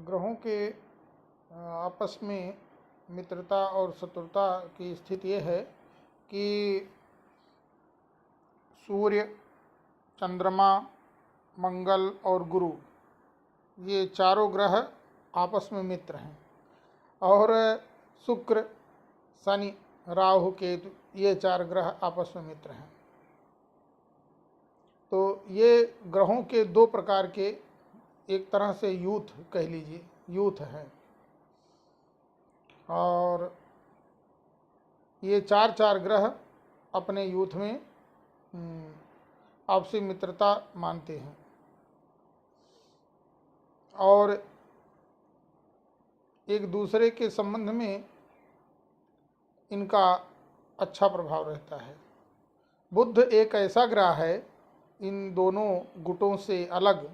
ग्रहों के आपस में मित्रता और शत्रुता की स्थिति यह है कि सूर्य, चंद्रमा, मंगल और गुरु, ये चारों ग्रह आपस में मित्र हैं। और शुक्र, शनि, राहु, केतु, ये 4 ग्रह आपस में मित्र हैं। तो ये ग्रहों के 2 प्रकार के, एक तरह से यूथ कह लीजिए, यूथ हैं। और ये 4 ग्रह अपने यूथ में आपसी मित्रता मानते हैं और एक दूसरे के संबंध में इनका अच्छा प्रभाव रहता है। बुध एक ऐसा ग्रह है, इन दोनों गुटों से अलग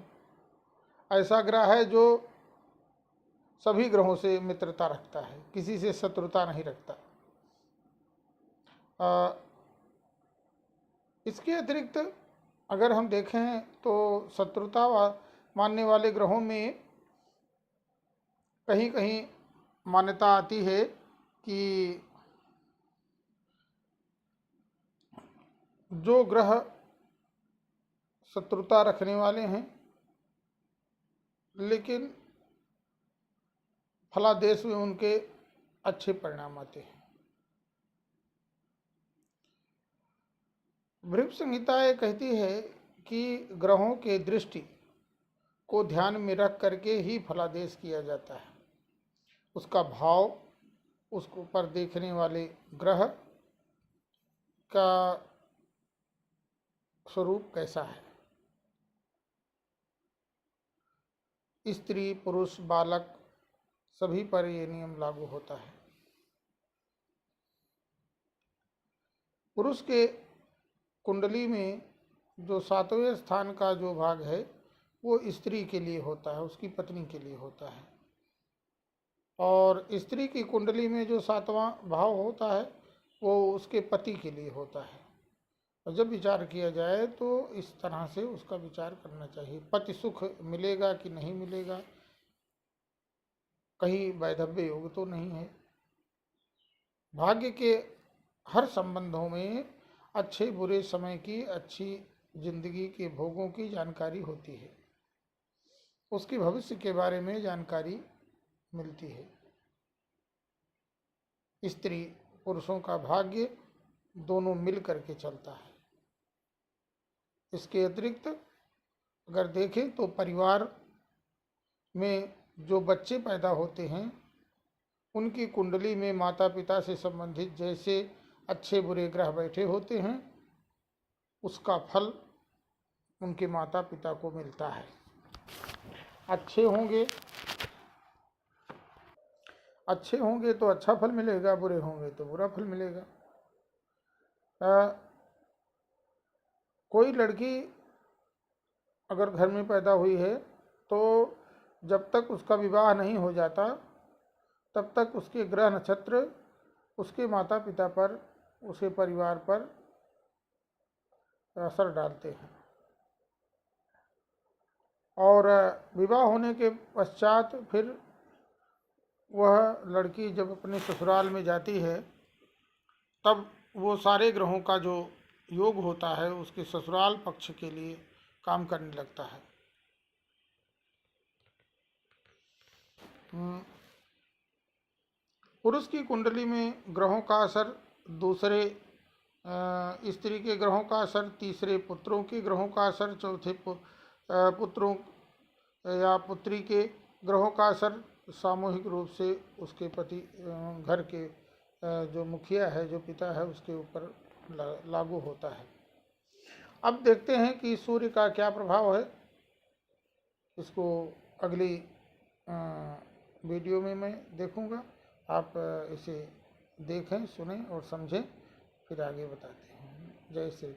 ऐसा ग्रह है जो सभी ग्रहों से मित्रता रखता है, किसी से शत्रुता नहीं रखता। इसके अतिरिक्त अगर हम देखें तो शत्रुता मानने वाले ग्रहों में कहीं कहीं मान्यता आती है कि जो ग्रह शत्रुता रखने वाले हैं लेकिन फलादेश में उनके अच्छे परिणाम आते हैं। भृगु संहिता ये कहती है कि ग्रहों के दृष्टि को ध्यान में रख करके ही फलादेश किया जाता है। उसका भाव, उसको पर देखने वाले ग्रह का स्वरूप कैसा है। स्त्री, पुरुष, बालक सभी पर ये नियम लागू होता है। पुरुष के कुंडली में जो 7वें स्थान का जो भाग है वो स्त्री के लिए होता है, उसकी पत्नी के लिए होता है। और स्त्री की कुंडली में जो 7वां भाव होता है वो उसके पति के लिए होता है। और जब विचार किया जाए तो इस तरह से उसका विचार करना चाहिए। पति सुख मिलेगा कि नहीं मिलेगा, कहीं वैधव्य योग तो नहीं है। भाग्य के हर संबंधों में अच्छे बुरे समय की, अच्छी जिंदगी के भोगों की जानकारी होती है, उसके भविष्य के बारे में जानकारी मिलती है। स्त्री पुरुषों का भाग्य दोनों मिल करके चलता है। इसके अतिरिक्त अगर देखें तो परिवार में जो बच्चे पैदा होते हैं उनकी कुंडली में माता पिता से संबंधित जैसे अच्छे बुरे ग्रह बैठे होते हैं, उसका फल उनके माता पिता को मिलता है। अच्छे होंगे तो अच्छा फल मिलेगा, बुरे होंगे तो बुरा फल मिलेगा। कोई लड़की अगर घर में पैदा हुई है तो जब तक उसका विवाह नहीं हो जाता तब तक उसके ग्रह नक्षत्र उसके माता पिता पर, उसके परिवार पर असर डालते हैं। और विवाह होने के पश्चात फिर वह लड़की जब अपने ससुराल में जाती है तब वो सारे ग्रहों का जो योग होता है उसके ससुराल पक्ष के लिए काम करने लगता है। पुरुष की कुंडली में ग्रहों का असर, दूसरे स्त्री के ग्रहों का असर, तीसरे पुत्रों के ग्रहों का असर, चौथे पुत्रों या पुत्री के ग्रहों का असर सामूहिक रूप से उसके पति, घर के जो मुखिया है, जो पिता है, उसके ऊपर लागू होता है। अब देखते हैं कि सूर्य का क्या प्रभाव है। इसको अगली वीडियो में मैं देखूंगा। आप इसे देखें, सुनें और समझें, फिर आगे बताते हैं। जय श्री कृष्ण।